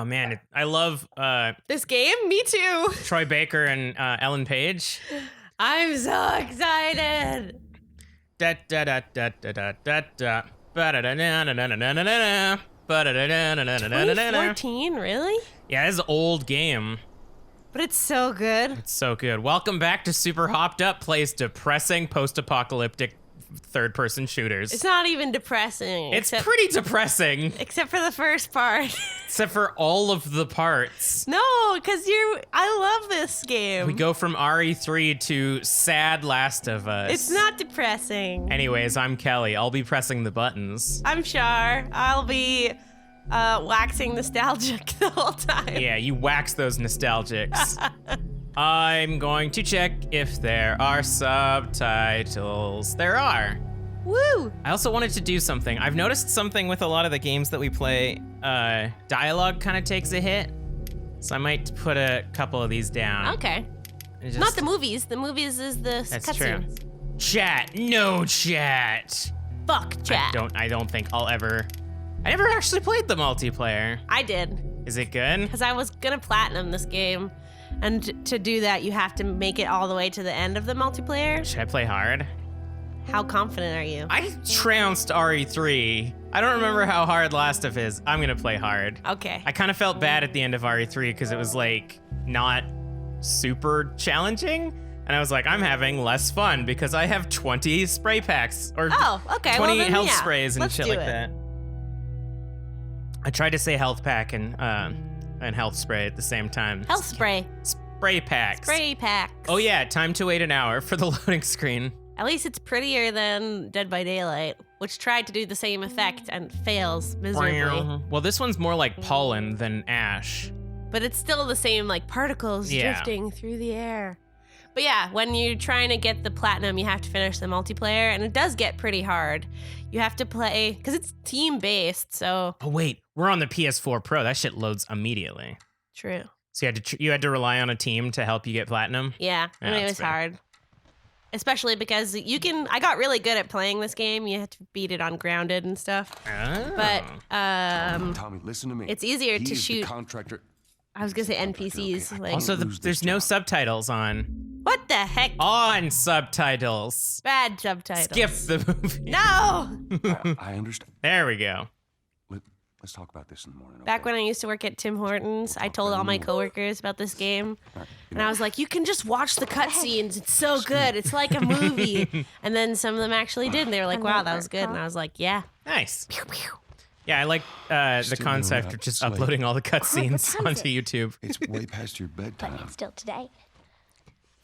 Oh man, I love This game? Me too. Troy Baker and Ellen Page. I'm so excited. Da da da da da da da da. 2014, really? Yeah, this is an old game. But it's so good. It's so good. Welcome back to Super Hopped Up plays depressing post-apocalyptic third-person shooters. It's not even depressing. It's pretty depressing. Except for the first part. Except for all of the parts. No, because I love this game. We go from RE3 to sad Last of Us. It's not depressing. Anyways, I'm Kelly. I'll be pressing the buttons. I'm Char. I'll be waxing nostalgic the whole time. Yeah, you wax those nostalgics. I'm going to check if there are subtitles. There are. Woo! I also wanted to do something. I've noticed something with a lot of the games that we play. Dialogue kind of takes a hit. So I might put a couple of these down. Okay. Not the movies. The movies is the cutscenes. True. Chat. No chat. Fuck chat. I don't think I'll ever... I never actually played the multiplayer. I did. Is it good? Because I was gonna platinum this game. And to do that, you have to make it all the way to the end of the multiplayer. Should I play hard? How confident are you? I trounced RE3. I don't remember how hard Last of Us is. I'm gonna play hard. Okay. I kind of felt bad at the end of RE3 because it was like not super challenging. And I was like, I'm having less fun because I have 20 spray packs or 20 health sprays and shit like that. I tried to say health pack and health spray at the same time. Health spray. Spray packs. Spray packs. Oh yeah, time to wait an hour for the loading screen. At least it's prettier than Dead by Daylight, which tried to do the same effect and fails miserably. Well, this one's more like pollen than ash. But it's still the same, like particles drifting through the air. But yeah, when you're trying to get the platinum, you have to finish the multiplayer, and it does get pretty hard. You have to play, because it's team-based, so... Oh wait, we're on the PS4 Pro. That shit loads immediately. True. So you had to rely on a team to help you get platinum? Yeah, I mean, it was hard. Especially because I got really good at playing this game. You had to beat it on grounded and stuff. Oh. But Tommy, listen to me. It's easier to He is the shoot. contractor. I was gonna say NPCs. Okay. Like, Also, there's no subtitles on. what the heck? On subtitles. Bad subtitles. Skip the movie. No! I understand. There we go. Let's talk about this in the morning. Back okay? when I used to work at Tim Hortons, I told all my coworkers about this game. All right, And I was like, you can just watch the cutscenes. It's so good. It's like a movie. And then some of them actually did. And they were like, wow, that was good. And I was like, yeah. Nice. Yeah, I like the Still concept doing of just that, uploading all the cutscenes time is onto YouTube. It's way past your bedtime. But it's still today.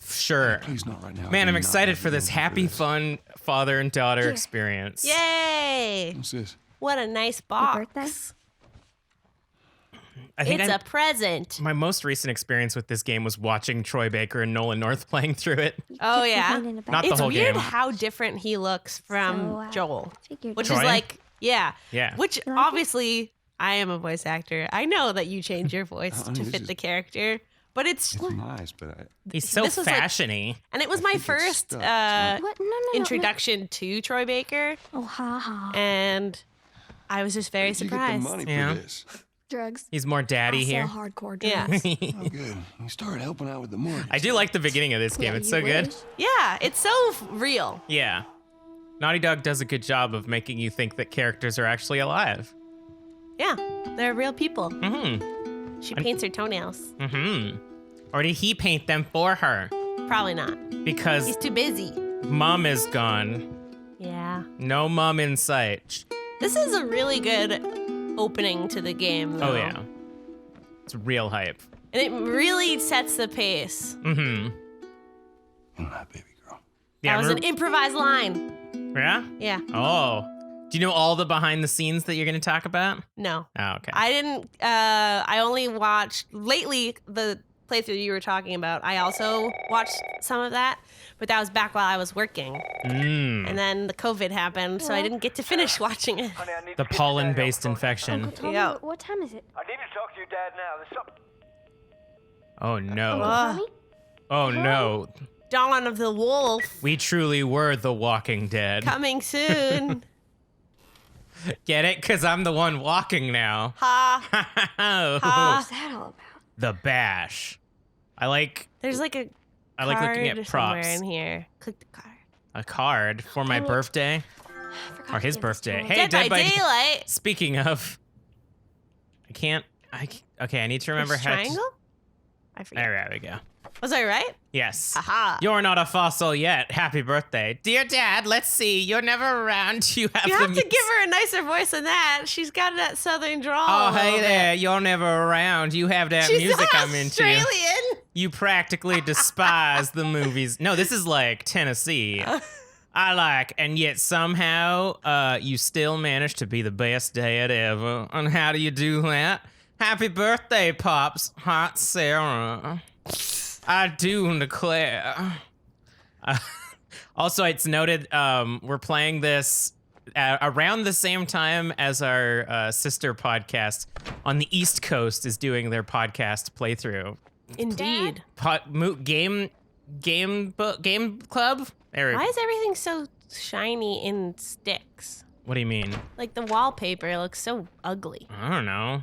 Sure. Please, not right now. Man, Do I'm not excited have for to this go happy, through this. fun father and daughter experience. Yay! What's this? What a nice birthday? box. I think It's a present. my most recent experience with this game was watching Troy Baker and Nolan North playing through it. Oh, yeah. Complaining about Not the It's whole weird game. how different he looks from So, Joel. figured Which Troy? is like, yeah. Yeah. Which You like it? obviously, I am a voice actor. I know that you change your voice Honey, to this fit is- the character. But it's It's nice, but He's so This was like- fashiony. and it was my think it's first stuck. What? No. introduction to Troy Baker, Oh, ha ha. and I was just very where'd you get the surprised. money Yeah. for this? Drugs. He's more daddy I here. sell hardcore Yeah. drugs. Oh, good. You started helping out with the mortgage. I do like the beginning of this game. Yeah, It's you so good. wish. Yeah, it's so real. Yeah. Naughty Dog does a good job of making you think that characters are actually alive. Yeah, they're real people. Mm-hmm. She paints her toenails. Mm-hmm. Or did he paint them for her? Probably not. Because He's too busy. mom is gone. Yeah. No mom in sight. This is a really good opening to the game, though. Oh, yeah. It's real hype. And it really sets the pace. Mm-hmm. You're not, baby girl. Yeah, That was an remember- improvised line. Yeah? Yeah. Oh. Do you know all the behind the scenes that you're going to talk about? No. Oh, okay. I didn't, I only watched, lately, the playthrough you were talking about, I also watched some of that, but that was back while I was working. Mm. And then the COVID happened, so I didn't get to finish watching it. Honey, I need The to get pollen-based your dad off the phone. infection. Uncle Tommy, Yeah. what time is it? I need to talk to your dad now. There's something. Oh, no. Ugh. Tommy? Oh, no. Dawn of the Wolf We truly were the Walking Dead. coming soon. Get it? Because I'm the one walking now. Ha. What's that all about? The bash. I like There's like a looking at card props. somewhere in here. Click the card. A card for my birthday. I forgot Or to his give this to birthday. him. Hey, Dead by Daylight. Speaking of, okay, I need to remember This how triangle? I forget. There we go. Was I right? Yes. Aha. You're not a fossil yet. Happy birthday. Dear Dad, let's see. You're never around. You have You the have to give her a nicer voice than that. She's got that southern drawl. Oh, a little hey there. bit. You're never around. You have that She's music not I'm into. Australian. You practically despise the movies. No, this is like Tennessee. I like, and yet somehow you still manage to be the best dad ever. And how do you do that? Happy birthday, Pops. Hot Sarah. I do declare. Also, it's noted we're playing this around the same time as our sister podcast on the East Coast is doing their podcast playthrough. Indeed. Game club? There we Why is everything so shiny in sticks? What do you mean? Like the wallpaper looks so ugly. I don't know.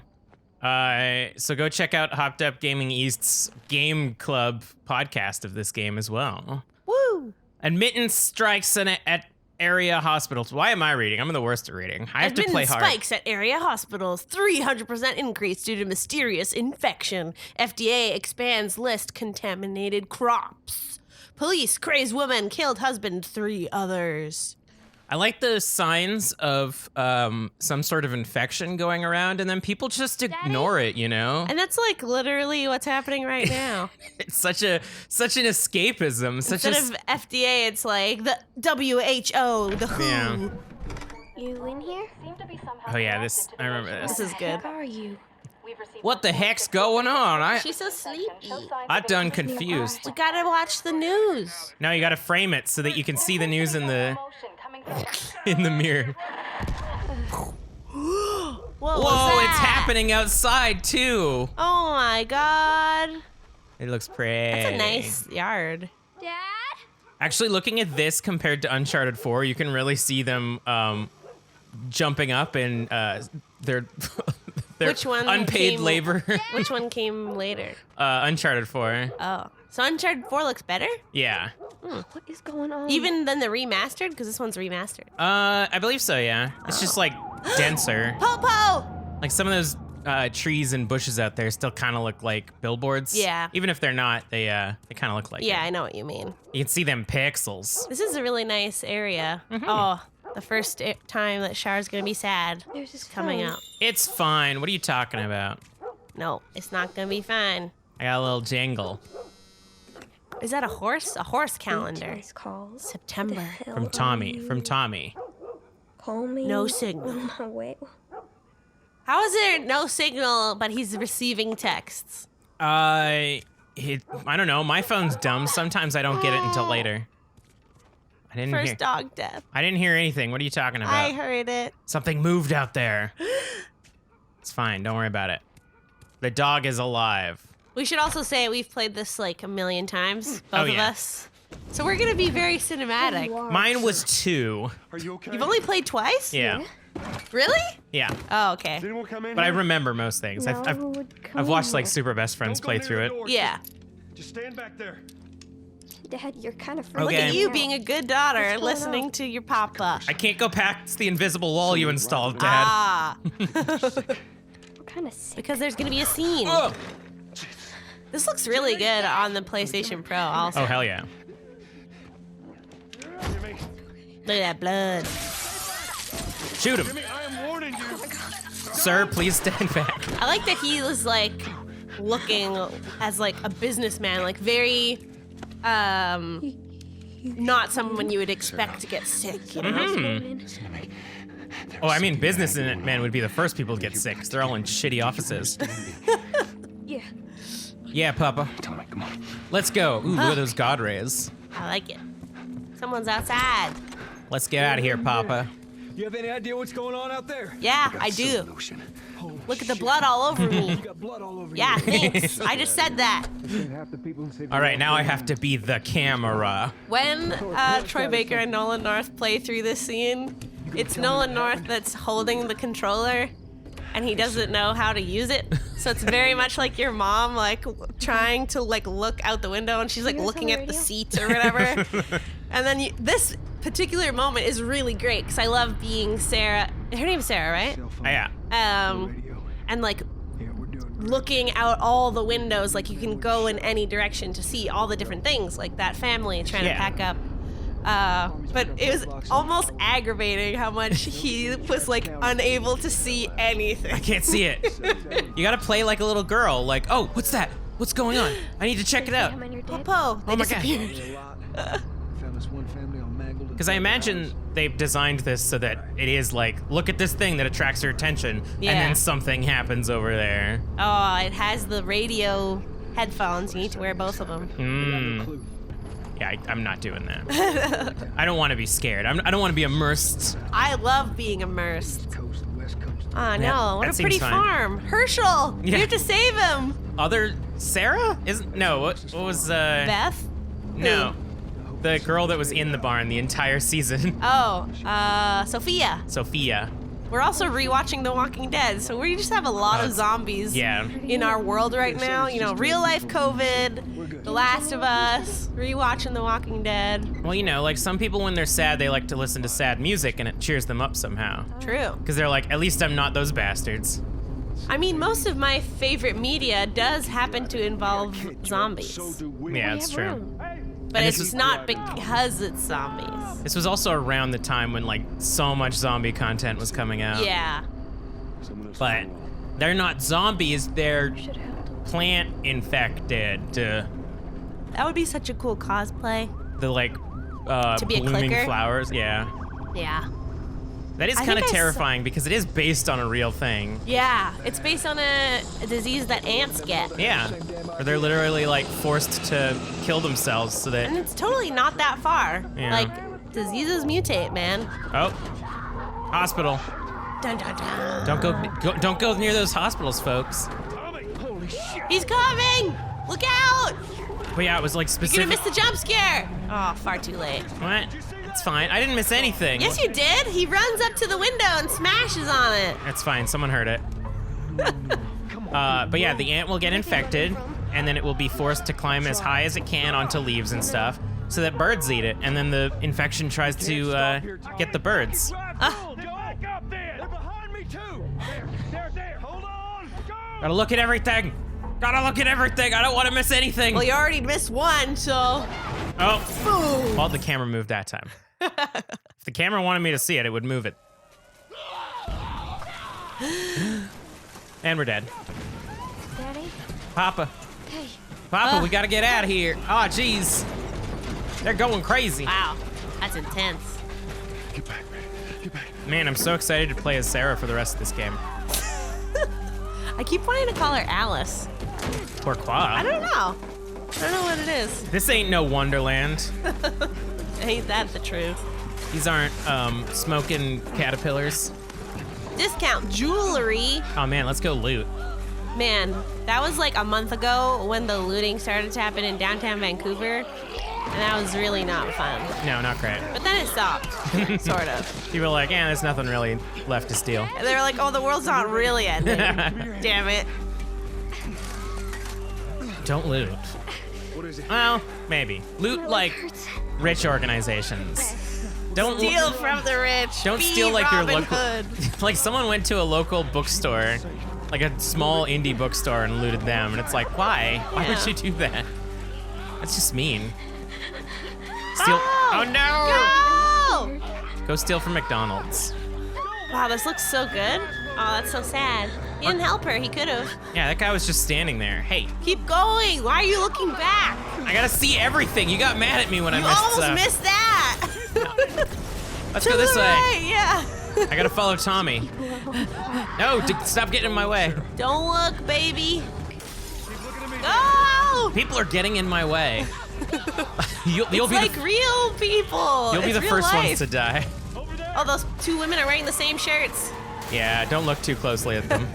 So go check out Hopped Up Gaming East's Game Club podcast of this game as well. Woo! Admittance strikes at area hospitals. Why am I reading? I'm the worst at reading. I have to play hard. Spikes at area hospitals. 300% increase due to mysterious infection. FDA expands list contaminated crops. Police crazed woman killed husband. 3 others. I like the signs of some sort of infection going around, and then people just ignore it, you know? And that's like literally what's happening right now. It's such an escapism. Instead of FDA, it's like the WHO, the WHO. Yeah. You in here? Oh yeah, I remember This this. is good. How are you? What the heck's going on? She's so sleepy. I done confused. We gotta watch the news. Now you gotta frame it so that you can see the news in the mirror. What was Whoa, that? it's happening outside too. Oh my god. It looks pretty. That's a nice yard. Dad? Actually, looking at this compared to Uncharted 4, you can really see them jumping up in their Which one unpaid came- labor. Which one came later? Uncharted 4. Oh. So Uncharted 4 looks better? Yeah. What is going on? Even than the remastered? Because this one's remastered. I believe so, yeah. It's just like denser. Popo! Like some of those trees and bushes out there still kind of look like billboards. Yeah. Even if they're not, they kind of look like Yeah, it. I know what you mean. You can see them pixels. This is a really nice area. Mm-hmm. Oh, the first time that Char's gonna be sad. There's this Coming phone. up. It's fine. What are you talking about? No, it's not gonna be fine. I got a little jangle Is that a horse? A horse calendar. Voice calls. September. Hell from are Tommy. you? From Tommy. Call me. No signal. On my way. How is there no signal, but he's receiving texts? I don't know. My phone's dumb. Sometimes I don't get it until later. I didn't hear. First dog death. I didn't hear anything. What are you talking about? I heard it. Something moved out there. It's fine. Don't worry about it. The dog is alive. We should also say we've played this like a million times, both Oh, of yeah. us. So we're gonna be very cinematic. Mine was 2. Are you okay? You've only played twice? Yeah. Really? Yeah. Oh, okay. Did anyone come in? But I here? remember most things. I've watched like Super Best Friends Don't go play near through the it. door. Yeah. Just stand back there. Dad, you're kind of Okay. Look at you now. being a good daughter, What's going listening on? to your papa. I can't go past the invisible wall you installed, Dad. Ah, What kind of sick? because there's gonna be a scene. Oh. This looks really good on the PlayStation Pro. Also, Oh, hell yeah. Jimmy, look at that blood. Shoot him. Jimmy, I am warning you. Sir, please stand back. I like that he was like looking as like a businessman, like very, not someone you would expect to get sick. You know? Listen to me. Oh, I mean, businessmen would be the first people to get sick 'cause they're all in shitty offices. Yeah. Yeah, Papa. Tell me, come on. Let's go. Ooh, look at those god rays. I like it. Someone's outside. Let's get out of here, Papa. You have any idea what's going on out there? Yeah, got I a do. solution. Holy Look at the shit. blood all over me. You got blood all over Yeah, you. thanks. I just said that. All right, now I have to be the camera. When Troy Baker and Nolan North play through this scene, it's Nolan North that's holding the controller, and he doesn't know how to use it. So it's very much like your mom, like trying to like look out the window, and she's like looking at the seats or whatever. And then this particular moment is really great because I love being Sarah. Her name's Sarah, right? Yeah. And like looking out all the windows, like you can go in any direction to see all the different things, like that family trying to pack up. But it was almost aggravating how much he was like unable to see anything. I can't see it. You gotta play like a little girl, like, oh, what's that? What's going on? I need to check it out. Popo, they disappeared. Because I imagine they've designed this so that it is like, look at this thing that attracts her attention, and then something happens over there. Oh, it has the radio headphones. You need to wear both of them. Yeah, I'm not doing that. I don't want to be scared. I don't want to be immersed. I love being immersed. Oh no, Yeah, what that a pretty seems fine. farm. Herschel, Yeah. you have to save him. Other Sarah? Isn't no? What was Beth? No, the girl that was in the barn the entire season. Oh, Sophia. Sophia. We're also rewatching The Walking Dead, so we just have a lot of zombies in our world right now. You know, real life COVID, The Last of Us, rewatching The Walking Dead. Well, you know, like some people when they're sad, they like to listen to sad music and it cheers them up somehow. True. Because they're like, at least I'm not those bastards. I mean, most of my favorite media does happen to involve zombies, Yeah, it's true. but And it's this is- not because it's zombies. This was also around the time when like so much zombie content was coming out. Yeah. But they're not zombies, they're plant infected. That would be such a cool cosplay. The like To be a blooming clicker? flowers, yeah. Yeah. That is I kind of think I terrifying because it is based on a real thing. Yeah, it's based on a disease that ants get. Yeah. Or they're literally like forced to kill themselves so And that. it's totally not that far. Yeah. Like, diseases mutate, man. Oh. Hospital. Dun, dun, dun. Don't go near those hospitals, folks. He's coming! Look out! But yeah, it was like You're gonna specific. miss the jump scare! Oh, far too late. What? It's fine. I didn't miss anything. Yes, you did! He runs up to the window and smashes on it. It's fine. Someone heard it. But yeah, the ant will get infected, and then it will be forced to climb as high as it can onto leaves and stuff, so that birds eat it, and then the infection tries to get the birds. Back up there! They're behind me too! There! Hold on! Go! Gotta look at everything. Gotta look at everything. I don't want to miss anything. Well, you already missed one, so. Oh. Boom! Well, the camera moved that time. If the camera wanted me to see it, it would move it. And we're dead. Daddy? Papa. Hey. Papa, we gotta get out of here. Oh, jeez. They're going crazy. Wow, that's intense. Get back, man. Get back. Man, I'm so excited to play as Sarah for the rest of this game. I keep wanting to call her Alice. Pourquoi? I don't know. I don't know what it is. This ain't no Wonderland. Ain't that the truth? These aren't smoking caterpillars. Discount jewelry. Oh man, let's go loot. Man, that was like a month ago when the looting started to happen in downtown Vancouver. And that was really not fun. No, not great. But then it stopped, sort of. People are like, yeah, there's nothing really left to steal. And they were like, oh, the world's not really ending. Damn it. Don't loot. What is it? Well, maybe. Loot like rich organizations. Don't Steal from the rich. Don't Be steal like Robin your local. Hood. Like someone went to a local bookstore, like a small indie bookstore, and looted them, and it's like, why? Why would Yeah. you do that? That's just mean. Steal. Oh no! Go steal from McDonald's. Wow, this looks so good. Oh, that's so sad. He didn't help her. He could have. Yeah, that guy was just standing there. Hey, Keep going. Why are you looking back? I gotta see everything. You got mad at me when You I missed almost stuff. missed that. Let's To go this the way. right, yeah. I gotta follow Tommy. No, stop getting in my way. Don't look, baby. Go! People are getting in my way. You'll It's be like the, real people. you'll be It's the real first life. ones to die. Oh, those two women are wearing the same shirts. Yeah, don't look too closely at them.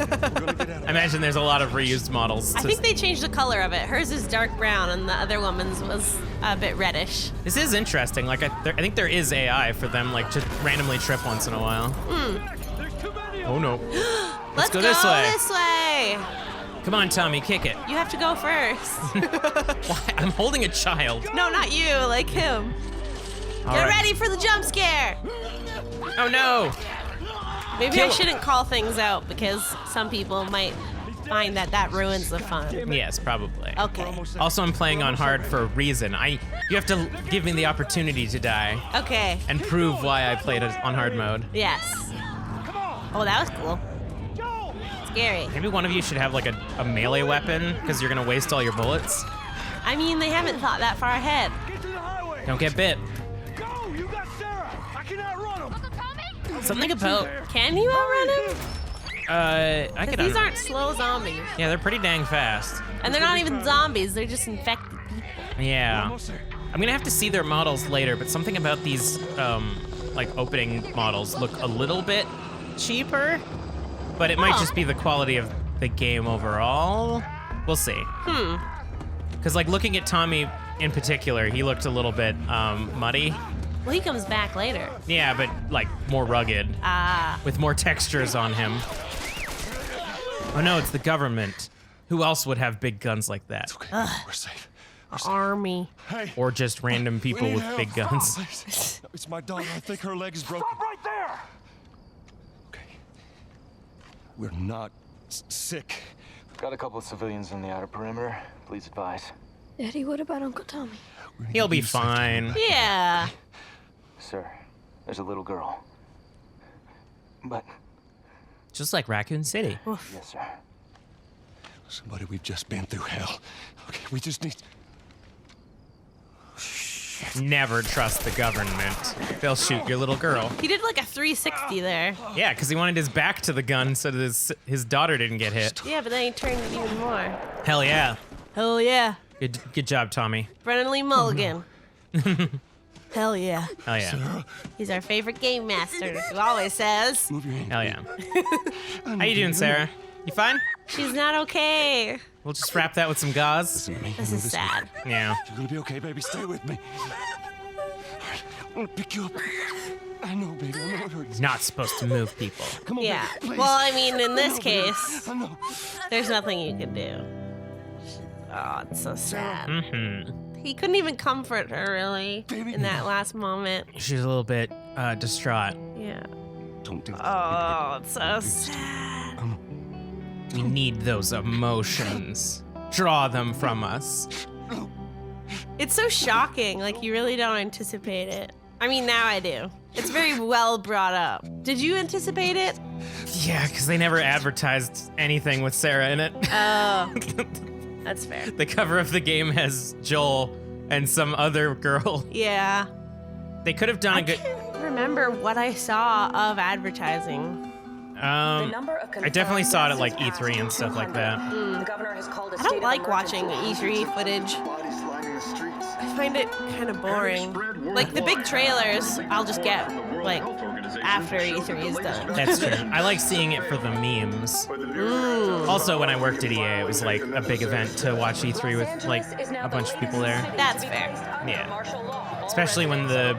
I imagine there's a lot of reused models. I think they changed the color of it. Hers is dark brown, and the other woman's was a bit reddish. This is interesting. Like, I think there is AI for them, like, just randomly trip once in a while. Oh, no. Let's go go this way. this way. Come on, Tommy, kick it. You have to go first. Why? I'm holding a child. No, not you, like him. All Get right. ready for the jump scare. Oh, no. Maybe I shouldn't call things out because some people might find that ruins the fun. Yes, probably. Okay. Also, I'm playing on hard for a reason. You have to give me the opportunity to die Okay. and prove why I played it on hard mode. Yes. Oh, that was cool. Scary. Maybe one of you should have like a melee weapon because you're gonna waste all your bullets. I mean, they haven't thought that far ahead. Get to the highway. Don't get bit. Go! You got Sarah. I cannot run him. Something about Can you outrun him? I could. Because these aren't slow zombies. Yeah, they're pretty dang fast. And they're not even zombies, they're just infected people. Yeah. Almost there. I'm gonna have to see their models later, but something about these like opening models look a little bit cheaper. But it might just be the quality of the game overall. We'll see. Because like looking at Tommy in particular, he looked a little bit muddy. Well, he comes back later. Yeah, but like more rugged, with more textures on him. Oh no, it's the government. Who else would have big guns like that? We're safe. Army. Hey, Or just random people we need with help. big guns? Please. It's my daughter. I think her leg is broken. Stop right there. Okay. We're not sick. Got a couple of civilians on the outer perimeter. Please advise. Daddy, what about Uncle Tommy? He'll be fine. Yeah. Sir, there's a little girl. But, Just like Raccoon City. yes, sir. Somebody, we've just been through hell. Okay, we just need. Never trust the government. They'll shoot your little girl. He did like a 360 there. Yeah, because he wanted his back to the gun so that his daughter didn't get hit. Yeah, but then he turned it even more. Hell yeah. Hell yeah. Good job, Tommy. Brennan Lee Mulligan. Hell yeah. Hell yeah. He's our favorite game master, who always says, Move your hand. Hell yeah. How you doing, Sarah? You fine? she's not okay. We'll just wrap that with some gauze. Listen to me. This is sad. Yeah. You're gonna be okay, baby. Stay with me. All right, I'm gonna pick you up. I know, baby. I know it hurts. Not supposed to move people. Come on, Yeah. baby. Please. Well, I mean, in this I know, baby. case, I know. there's nothing you can do. Oh, it's so sad. Mm-hmm. He couldn't even comfort her, really, Baby. in that last moment. She's a little bit distraught. Yeah. Don't do that. Oh, it's so sad. We need those emotions. Draw them from us. It's so shocking. Like, you really don't anticipate it. I mean, now I do. It's very well brought up. Did you anticipate it? Yeah, because they never advertised anything with Sarah in it. Oh, that's fair. The cover of the game has Joel and some other girl. Yeah. They could have done I a good. can't remember what I saw of advertising. I definitely saw it at like E3 and stuff like that. I don't like watching E3 footage. I find it kind of boring. Like the big trailers, I'll just get like after E3 is done. That's true. I like seeing it for the memes. Also, when I worked at EA, it was like a big event to watch E3 with like a bunch of people there. That's fair. Yeah. Especially when the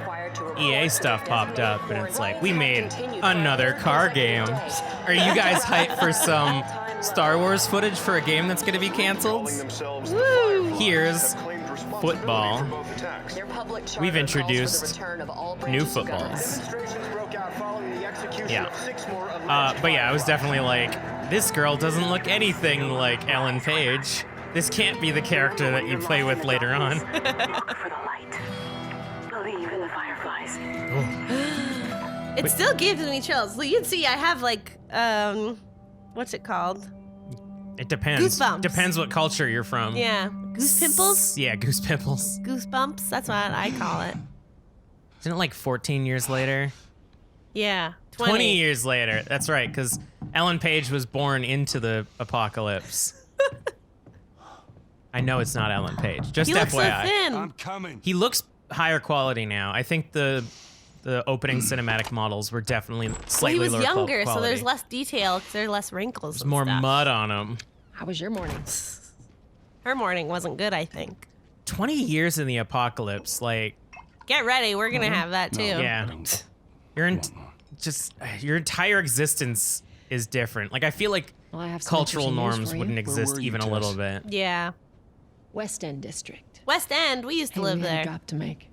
EA stuff popped up and it's like, we made another car game. Are you guys hyped for some Star Wars footage for a game that's going to be canceled? Woo! Here's football. We've introduced new footballs. Yeah. But yeah, I was definitely like, this girl doesn't look anything like Ellen Page. This can't be the character that you play with later on. Look for the light. Believe in the fireflies. It still gives me chills. You can see I have like, what's it called? It depends. Goosebumps. Depends what culture you're from. Yeah. Goose pimples? Yeah, goose pimples. Goosebumps? That's what I call it. Isn't it like 14 years later? Yeah. 20 years later. That's right, because Ellen Page was born into the apocalypse. I know it's not Ellen Page. Just He looks so FYI. thin. I'm coming. He looks higher quality now. I think the The opening cinematic models were definitely slightly Well, he lower was younger, quality. so there's less detail because there are less wrinkles. There's and more stuff. mud on them. How was your morning? Her morning wasn't good, I think. 20 years in the apocalypse, like, Get ready, we're gonna have that too. yeah. Your entire existence is different. Like, I feel like Well, I have some cultural interesting news norms for you. wouldn't exist were you, even a Tess? little bit. Yeah. West End District. West End, we used to Hey, live we had a there. drop to make.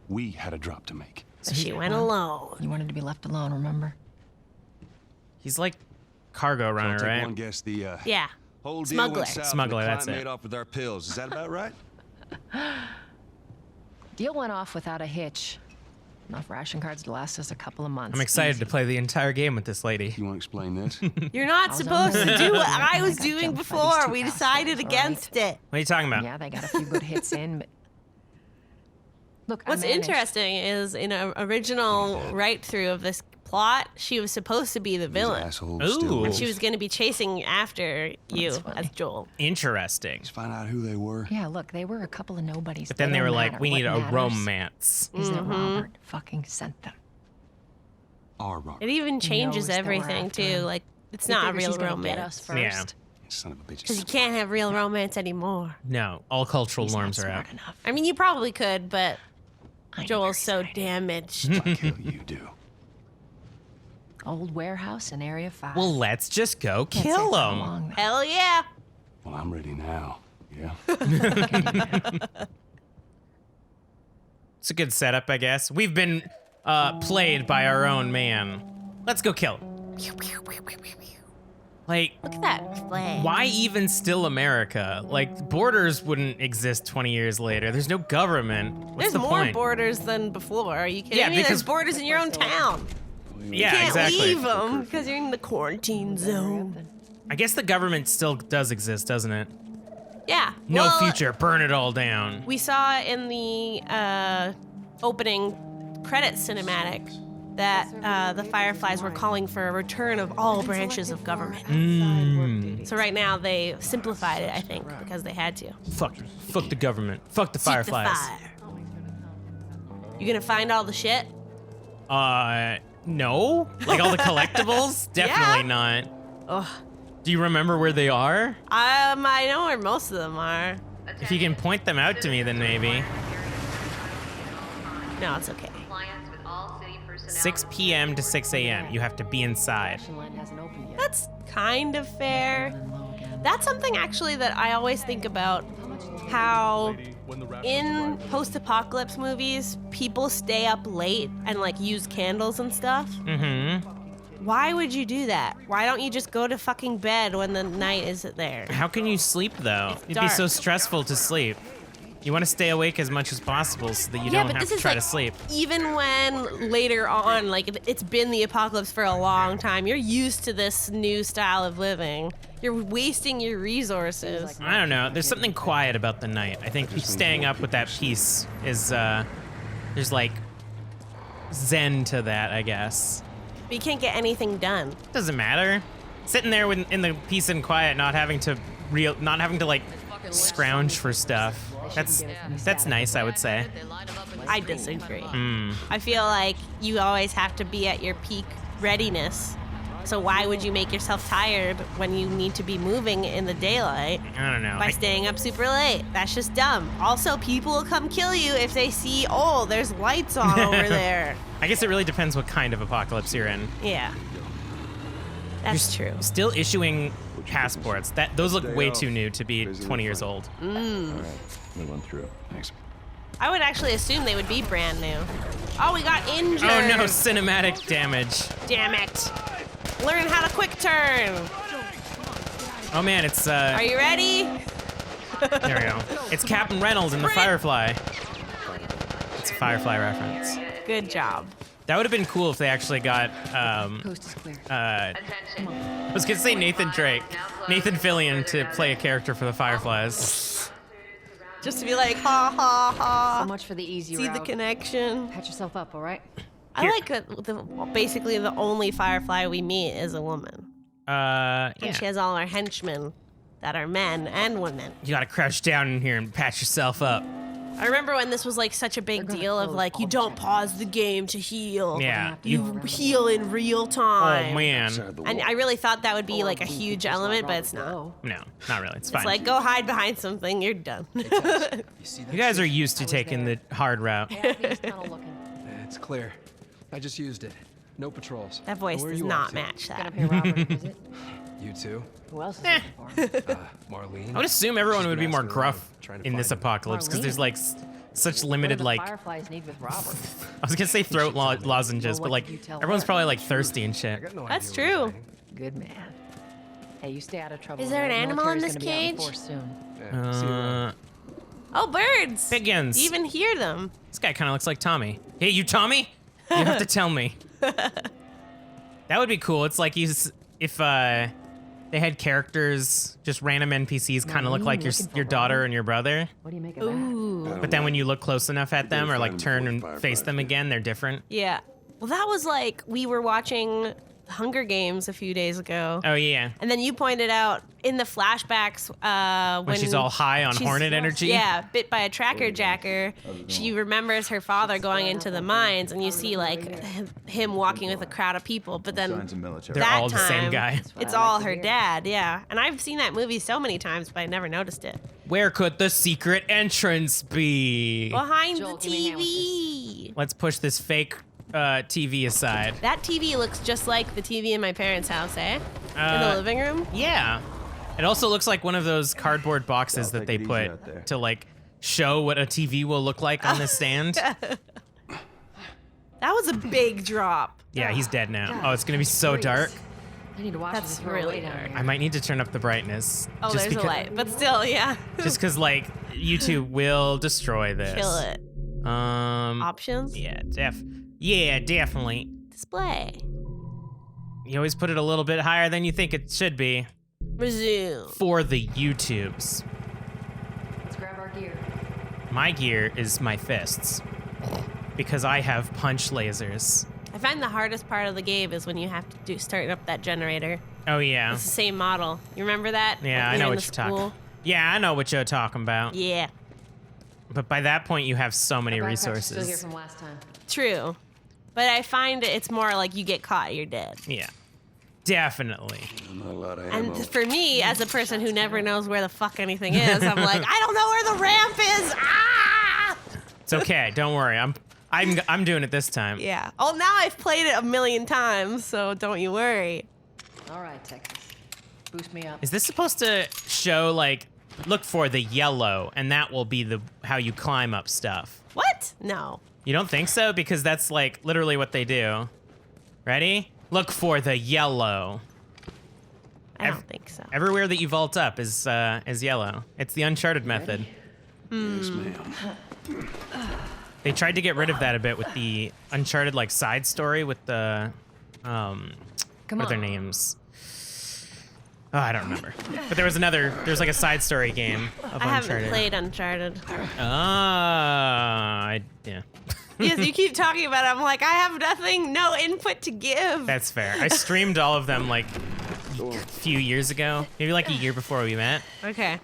We had a drop to make. So she went alone. You wanted to be left alone, remember? He's like cargo I'll runner, take right? one guess. The Yeah. whole deal Smuggler. went south. Smuggler, and the that's client it. made off with our pills. Is that about right? Deal went off without a hitch. Enough ration cards to last us a couple of months. I'm excited to Easy. play the entire game with this lady. You want to explain this? You're not was supposed on to the- do what I I was got doing jumped by before. these two We assholes, decided all against it. What are you talking about? Yeah, they got a few good hits in, but look, What's I managed. interesting is in an original write-through of this plot, she was supposed to be the These villain. assholes Ooh. still And live. She was going to be chasing after you That's funny. as Joel. Interesting. Let's find out who they were. Yeah, look, they were a couple of nobodies. But then they were don't like, matter. we What need a matters romance. Is that Robert fucking sent them? Our Robert. It even changes knows that we're everything after too. him. Like it's You not a figure real she's gonna get us romance first? Yeah. Son of a bitch. because you can't have real romance anymore. No, all cultural He's not norms are out. smart enough. I mean, you probably could, but I know Joel's you're so excited. damaged. Fuck hell you do. Old warehouse in Area 5. Well, let's just go Can't say kill for how him. long, though. Hell yeah! Well, I'm ready now. Yeah. It's a good setup, I guess. We've been played by our own man. Let's go kill him. Like, Look at that flag. why even still America? Like, borders wouldn't exist 20 years later. There's no government. What's There's the more point? borders than before. Are you kidding Yeah, me? because- There's borders in your own town. Yeah, Can't exactly. leave them because you're in the quarantine zone. I guess the government still does exist, doesn't it? Yeah. No well, future, burn it all down. We saw in the opening credits cinematic that the Fireflies were calling for a return of all branches of government. So right now they simplified it, I think, because they had to. Fuck the government. Fuck the Seek the Fireflies. fire. You gonna find all the shit? No? Like all the collectibles? Definitely not. Ugh. Do you remember where they are? I know where most of them are. If you can point them out to me, then maybe. No, it's okay. 6 p.m. to 6 a.m. You have to be inside. Line hasn't opened yet. That's kind of fair. Low again. That's something actually that I always think about, how in post-apocalypse movies, people stay up late and like use candles and stuff. Mm-hmm. Why would you do that? Why don't you just go to fucking bed when the night isn't there? How can you sleep, though? It's It'd be so dark. stressful to sleep. You want to stay awake as much as possible so that you Yeah, don't but have this to is try like, to sleep. even when later on, like it's been the apocalypse for a long time, you're used to this new style of living. You're wasting your resources. I don't know. There's something quiet about the night. I think staying up with that peace is, there's like zen to that, I guess. But you can't get anything done. Doesn't matter. Sitting there in the peace and quiet, not having to like scrounge for stuff. That's nice, I would say. I disagree. Hmm. I feel like you always have to be at your peak readiness. So why would you make yourself tired when you need to be moving in the daylight I don't know. by staying up super late? That's just dumb. Also, people will come kill you if they see, oh, there's lights on over there. I guess it really depends what kind of apocalypse you're in. Yeah. That's true. Still issuing passports. Those look way too new to be 20 years old. Move on through. Thanks. I would actually assume they would be brand new. Oh, we got injured. Oh no, cinematic damage. Damn it. Learn how to quick turn. Oh man, it's Are you ready? there we go. It's Captain Reynolds in the Firefly. It's a Firefly reference. Good job. That would have been cool if they actually got Coast is clear. I was gonna say Nathan Fillion to play a character for the Fireflies. Just to be like, ha ha So ha. much for the easy See route. the connection. Patch yourself up, all right? I like that basically the only Firefly we meet is a woman. Yeah. And she has all our henchmen that are men and women. You gotta crouch down in here and patch yourself up. I remember when this was like such a big deal of like, you don't pause the game to heal. Yeah. You heal in real time. Oh, man. And I really thought that would be like a huge element, but it's not. No, not really. It's fine. It's like, go hide behind something, you're done. You guys are used to taking the hard route. It's clear. I just used it. No patrols. That voice Where are does you not off to? match that. You too? Who else is looking for? Marlene. I would assume everyone She's would be been more asking gruff around, trying to in this find him. apocalypse because there's like such What do limited the like. Fireflies need with Robert? I was gonna say throat lozenges, but like everyone's probably like thirsty and I shit. got no That's idea where true. he's hiding. Good man. Hey, you stay out of trouble. Is there an The animal in military's this gonna be out in cage? force soon. Yeah, see you later. Oh, birds. Piggins. You even hear them. This guy kind of looks like Tommy. Hey, you Tommy? You have to tell me. That would be cool. It's like if they had characters, just random NPCs, kind of look like your daughter and your brother. What do you make of that? Ooh. But then when you look close enough at them or like turn and face them again, they're different. Yeah. Well, that was like, we were watching Hunger Games a few days ago. Oh yeah. And then you pointed out in the flashbacks When she's all high on she's- hornet energy. Yeah, bit by a tracker jacker. She remembers her father going into the mines, and you see like him walking with a crowd of people. But then They're that all the same time, guy. It's all her dad. Yeah, and I've seen that movie so many times, but I never noticed it. Where could the secret entrance be? Behind Joel, the give me a hand with TV. Let's push this fake TV aside. That TV looks just like the TV in my parents' house, eh? In the living room. Yeah. It also looks like one of those cardboard boxes that they put to like show what a TV will look like on the stand. That was a big drop. Yeah, he's dead now. Oh, it's gonna be so dark. I need to watch That's this throw really away down dark. here. I might need to turn up the brightness. Oh, there's a light, but still, yeah. Just because like YouTube will destroy this. Kill it. Options. Yeah, definitely. Display. You always put it a little bit higher than you think it should be Resume. for the YouTubes. Let's grab our gear. My gear is my fists because I have punch lasers. I find the hardest part of the game is when you have to start up that generator. Oh yeah. It's the same model. You remember that? Yeah, When I know in what the you're talking. school? Yeah, I know what you're talking about. Yeah, But by that point, you have so many Our backpacks are still here resources. from last time. true. But I find it's more like you get caught, you're dead. Yeah, definitely. Not a lot of ammo. And for me, as a person who never knows where the fuck anything is, I'm like, I don't know where the ramp is. Ah! It's okay. Don't worry. I'm doing it this time. Yeah. Oh, now I've played it a million times, so don't you worry. All right, Texas. Boost me up. Is this supposed to show like look for the yellow and that will be the how you climb up stuff? What? No. You don't think so? Because that's like literally what they do. Ready? Look for the yellow. I don't think so. Everywhere that you vault up is yellow. It's the Uncharted method. Yes, ma'am. They tried to get rid of that a bit with the Uncharted like side story with the what are their names? Oh, I don't remember. But there's like a side story game of I Uncharted. haven't played Uncharted. Yeah. Yes, you keep talking about it. I'm like, I have nothing, no input to give. That's fair. I streamed all of them like a few years ago, maybe like a year before we met. Okay.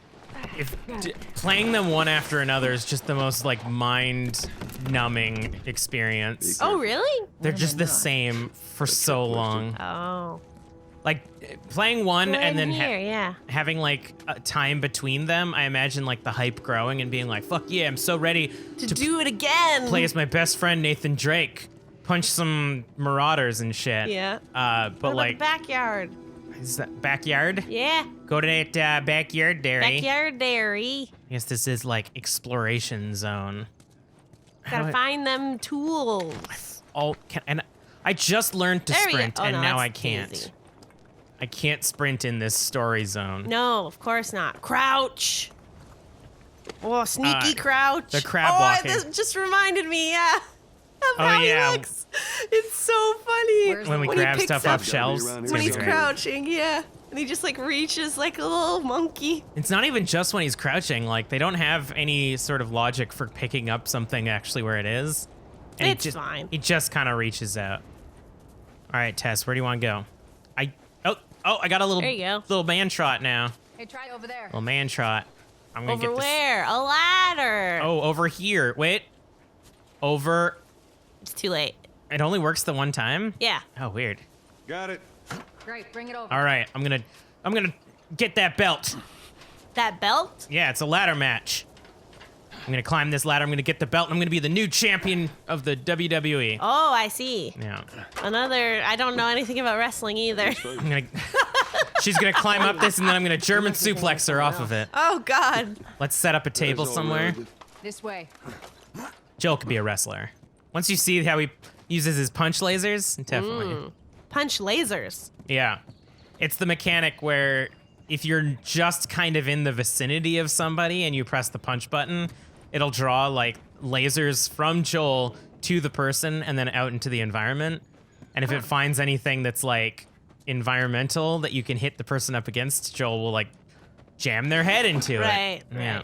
Playing them one after another is just the most like mind-numbing experience. Oh, really? They're just the same for so long. Oh. Like playing one Right and then here, yeah. having like a time between them, I imagine like the hype growing and being like, fuck yeah, I'm so ready To do it again. play as my best friend Nathan Drake, punch some marauders and shit. Yeah. But What about like, the backyard? is that backyard? Yeah. Go to that backyard dairy. Backyard dairy. I guess this is like exploration zone. How Gotta do I- find them tools. and I just learned to There we go. sprint Oh, and no, now that's I can't. easy. I can't sprint in this story zone. No, of course not. Crouch. Oh, sneaky crouch. the crab oh, walking. this just reminded me, yeah. Of Oh, how yeah. he looks. It's so funny. Where's When we When he grab picks stuff up- off shelves, When it's When gonna he's be great. crouching, yeah. And he just like reaches like a little monkey. It's not even just when he's crouching. Like they don't have any sort of logic for picking up something actually where it is. And It's he just, fine. He just kind of reaches out. All right, Tess, where do you want to go? I got a little There you go. little man trot now. Hey, try over there. Little man trot. I'm gonna Over get this. where? A ladder. Oh, over here. Wait. Over. It's too late. It only works the one time? Yeah. Oh, weird. Got it. Great, bring it over. All right, I'm gonna get that belt. That belt? Yeah, it's a ladder match. I'm gonna climb this ladder. I'm gonna get the belt. And I'm gonna be the new champion of the WWE. Oh, I see. Yeah. I don't know anything about wrestling either. She's gonna climb up this, and then I'm gonna German suplex her off of it. Oh, God. Let's set up a table somewhere. This way. Joel could be a wrestler. Once you see how he uses his punch lasers, definitely. Punch lasers. Yeah. It's the mechanic where if you're just kind of in the vicinity of somebody and you press the punch button, it'll draw like lasers from Joel to the person and then out into the environment. And if it finds anything that's like environmental that you can hit the person up against, Joel will like jam their head into it. Right. Yeah.